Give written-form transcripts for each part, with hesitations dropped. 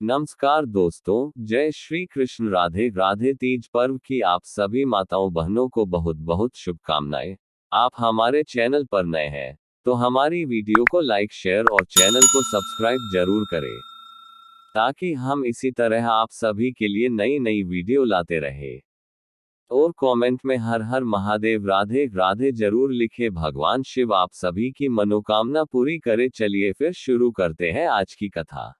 नमस्कार दोस्तों, जय श्री कृष्ण। राधे राधे। तीज पर्व की आप सभी माताओं बहनों को बहुत बहुत शुभकामनाएं। आप हमारे चैनल पर नए हैं तो हमारी वीडियो को लाइक शेयर और चैनल को सब्सक्राइब जरूर करें, ताकि हम इसी तरह आप सभी के लिए नई नई वीडियो लाते रहे। और कमेंट में हर हर महादेव राधे राधे जरूर लिखे। भगवान शिव आप सभी की मनोकामना पूरी करे। चलिए फिर शुरू करते हैं आज की कथा।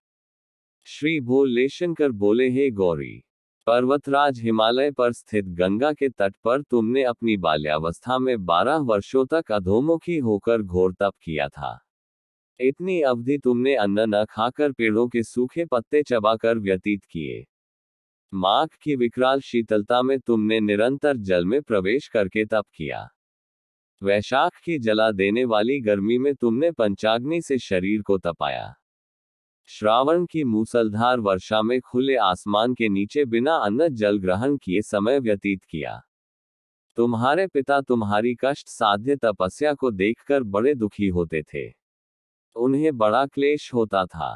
श्री भोले शंकर बोले, हे गौरी, पर्वतराज हिमालय पर स्थित गंगा के तट पर तुमने अपनी बाल्यावस्था में 12 वर्षों तक अधोमुखी होकर घोर तप किया था। इतनी अवधि तुमने अन्न न खाकर पेड़ों के सूखे पत्ते चबाकर व्यतीत किए। माघ की विकराल शीतलता में तुमने निरंतर जल में प्रवेश करके तप किया। वैशाख की जला देने वाली गर्मी में तुमने पंचाग्नि से शरीर को तपाया। श्रावण की मूसलधार वर्षा में खुले आसमान के नीचे बिना अन्न जल ग्रहण किए समय व्यतीत किया। तुम्हारे पिता तुम्हारी कष्ट साध्य तपस्या को देखकर बड़े दुखी होते थे। उन्हें बड़ा क्लेश होता था।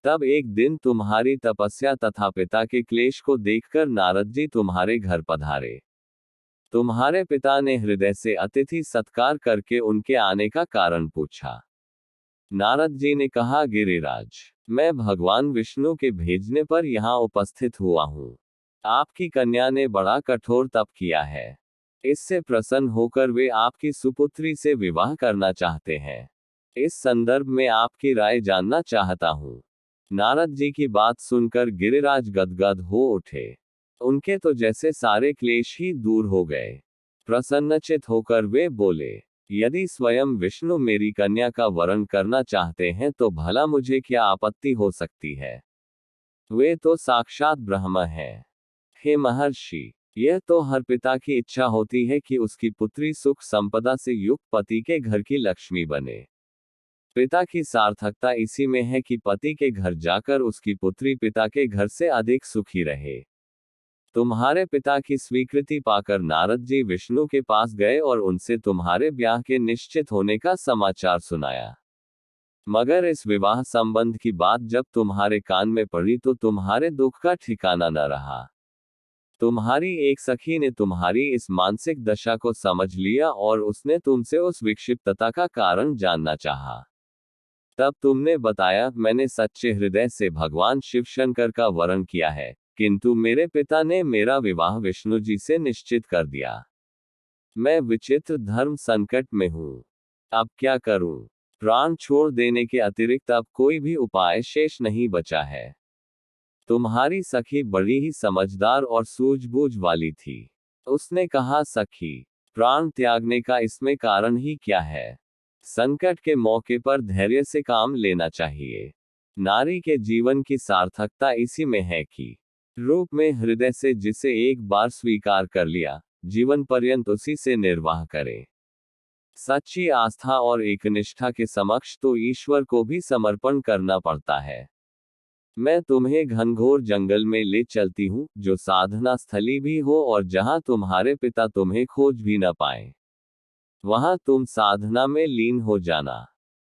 तब एक दिन तुम्हारी तपस्या तथा पिता के क्लेश को देखकर नारद जी तुम्हारे घर पधारे। तुम्हारे पिता ने हृदय से अतिथि सत्कार करके उनके आने का कारण पूछा। नारद जी ने कहा, गिरिराज, मैं भगवान विष्णु के भेजने पर यहाँ उपस्थित हुआ हूँ। आपकी कन्या ने बड़ा कठोर तप किया है। इससे प्रसन्न होकर वे आपकी सुपुत्री से विवाह करना चाहते हैं। इस संदर्भ में आपकी राय जानना चाहता हूँ। नारद जी की बात सुनकर गिरिराज गदगद हो उठे। उनके तो जैसे सारे क्लेश ही दूर हो गए। प्रसन्नचित होकर वे बोले, यदि स्वयं विष्णु मेरी कन्या का वरण करना चाहते हैं तो भला मुझे क्या आपत्ति हो सकती है। वे तो साक्षात ब्रह्म हैं। हे महर्षि, यह तो हर पिता की इच्छा होती है कि उसकी पुत्री सुख संपदा से युक्त पति के घर की लक्ष्मी बने। पिता की सार्थकता इसी में है कि पति के घर जाकर उसकी पुत्री पिता के घर से अधिक सुखी रहे। तुम्हारे पिता की स्वीकृति पाकर नारद जी विष्णु के पास गए और उनसे तुम्हारे ब्याह के निश्चित होने का समाचार सुनाया। मगर इस विवाह संबंध की बात जब तुम्हारे कान में पड़ी तो तुम्हारे दुख का ठिकाना न रहा। तुम्हारी एक सखी ने तुम्हारी इस मानसिक दशा को समझ लिया और उसने तुमसे उस विक्षिप्तता का कारण जानना चाहा। तब तुमने बताया, मैंने सच्चे हृदय से भगवान शिव शंकर का वरण किया है, किंतु मेरे पिता ने मेरा विवाह विष्णु जी से निश्चित कर दिया। मैं विचित्र धर्म संकट में हूँ। अब क्या करूं? प्राण छोड़ देने के अतिरिक्त अब कोई भी उपाय शेष नहीं बचा है। तुम्हारी सखी बड़ी ही समझदार और सूझबूझ वाली थी। उसने कहा, सखी, प्राण त्यागने का इसमें कारण ही क्या है? संकट के मौके पर धैर्य से काम लेना चाहिए। नारी के जीवन की सार्थकता इसी में है कि रूप में हृदय से जिसे एक बार स्वीकार कर लिया, जीवन पर्यंत उसी से निर्वाह करे। सच्ची आस्था और एकनिष्ठा के समक्ष तो ईश्वर को भी समर्पण करना पड़ता है। मैं तुम्हें घनघोर जंगल में ले चलती हूँ, जो साधना स्थली भी हो और जहां तुम्हारे पिता तुम्हें खोज भी न पाए। वहां तुम साधना में लीन हो जाना।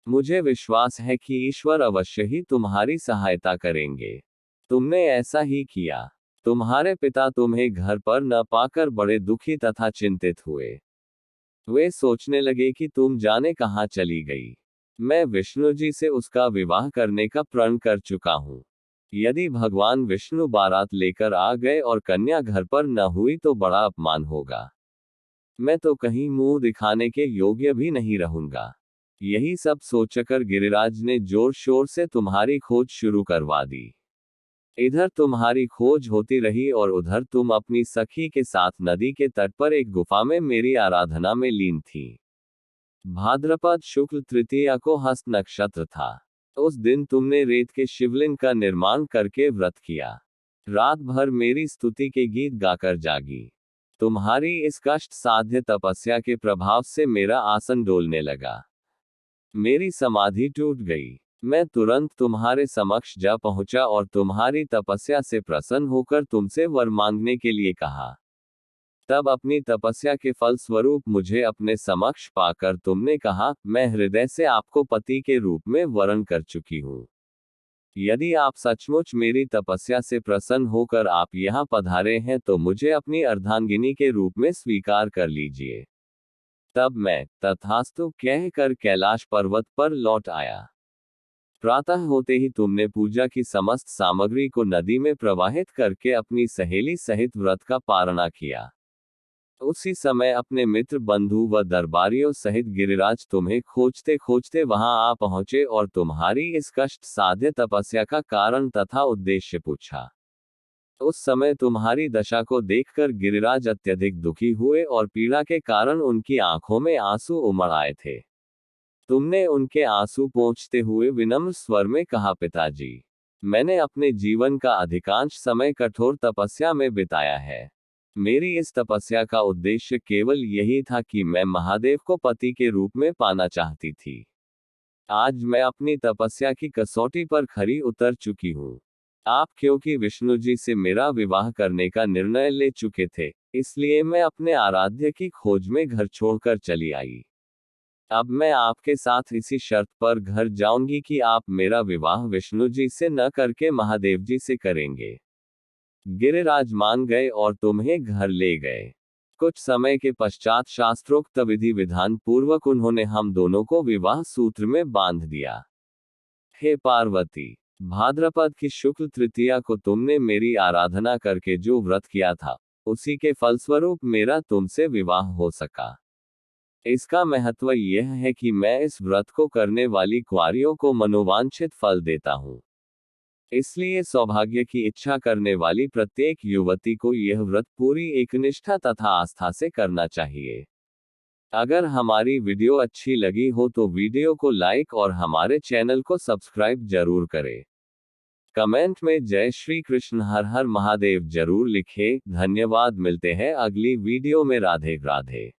मुझे विश्वास है कि ईश्वर अवश्य ही तुम्हारी सहायता करेंगे। तुमने ऐसा ही किया। तुम्हारे पिता तुम्हें घर पर न पाकर बड़े दुखी तथा चिंतित हुए। वे सोचने लगे कि तुम जाने कहाँ चली गई। मैं विष्णु जी से उसका विवाह करने का प्रण कर चुका हूँ। यदि भगवान विष्णु बारात लेकर आ गए और कन्या घर पर न हुई तो बड़ा अपमान होगा। मैं तो कहीं मुंह दिखाने के योग्य भी नहीं रहूंगा। यही सब सोचकर गिरिराज ने जोर शोर से तुम्हारी खोज शुरू करवा दी। इधर तुम्हारी खोज होती रही और उधर तुम अपनी सखी के साथ नदी के तट पर एक गुफा में मेरी आराधना में लीन थी। भाद्रपद शुक्ल तृतीया को हस्त नक्षत्र था। उस दिन तुमने रेत के शिवलिंग का निर्माण करके व्रत किया। रात भर मेरी स्तुति के गीत गाकर जागी। तुम्हारी इस कष्ट साध्य तपस्या के प्रभाव से मेरा आसन डोलने लगा। मेरी समाधि टूट गई। मैं तुरंत तुम्हारे समक्ष जा पहुंचा और तुम्हारी तपस्या से प्रसन्न होकर तुमसे वर मांगने के लिए कहा। तब अपनी तपस्या के फल स्वरूप मुझे अपने समक्ष पाकर तुमने कहा, मैं हृदय से आपको पति के रूप में वरण कर चुकी हूँ। यदि आप सचमुच मेरी तपस्या से प्रसन्न होकर आप यहाँ पधारे हैं तो मुझे अपनी अर्धांगिनी के रूप में स्वीकार कर लीजिए। तब मैं तथास्तु कहकर कैलाश पर्वत पर लौट आया। प्रातः होते ही तुमने पूजा की समस्त सामग्री को नदी में प्रवाहित करके अपनी सहेली सहित व्रत का पारणा किया। उसी समय अपने मित्र बंधु व दरबारियों सहित गिरिराज तुम्हें खोजते खोजते वहां आ पहुंचे और तुम्हारी इस कष्ट साध्य तपस्या का कारण तथा उद्देश्य पूछा। उस समय तुम्हारी दशा को देखकर गिरिराज अत्यधिक दुखी हुए और पीड़ा के कारण उनकी आंखों में आंसू उमड़ आए थे। तुमने उनके आंसू पोंछते हुए विनम्र स्वर में कहा, पिताजी, मैंने अपने जीवन का अधिकांश समय कठोर तपस्या में बिताया है। मेरी इस तपस्या का उद्देश्य केवल यही था कि मैं महादेव को पति के रूप में पाना चाहती थी। आज मैं अपनी तपस्या की कसौटी पर खरी उतर चुकी हूँ। आप क्योंकि विष्णु जी से मेरा विवाह करने का निर्णय ले चुके थे, इसलिए मैं अपने आराध्य की खोज में घर छोड़कर चली आई। अब मैं आपके साथ इसी शर्त पर घर जाऊंगी कि आप मेरा विवाह विष्णु जी से न करके महादेव जी से करेंगे। गिरिराज मान गए और तुम्हें घर ले गए। कुछ समय के पश्चात शास्त्रोक्त विधि विधान पूर्वक उन्होंने हम दोनों को विवाह सूत्र में बांध दिया। हे पार्वती, भाद्रपद की शुक्ल तृतीया को तुमने मेरी आराधना करके जो व्रत किया था, उसी के फलस्वरूप मेरा तुमसे विवाह हो सका। इसका महत्व यह है कि मैं इस व्रत को करने वाली कुंवारियों को मनोवांछित फल देता हूँ। इसलिए सौभाग्य की इच्छा करने वाली प्रत्येक युवती को यह व्रत पूरी एकनिष्ठा तथा आस्था से करना चाहिए। अगर हमारी वीडियो अच्छी लगी हो तो वीडियो को लाइक और हमारे चैनल को सब्सक्राइब जरूर करें। कमेंट में जय श्री कृष्ण हर हर महादेव जरूर लिखें। धन्यवाद। मिलते हैं अगली वीडियो में। राधे राधे।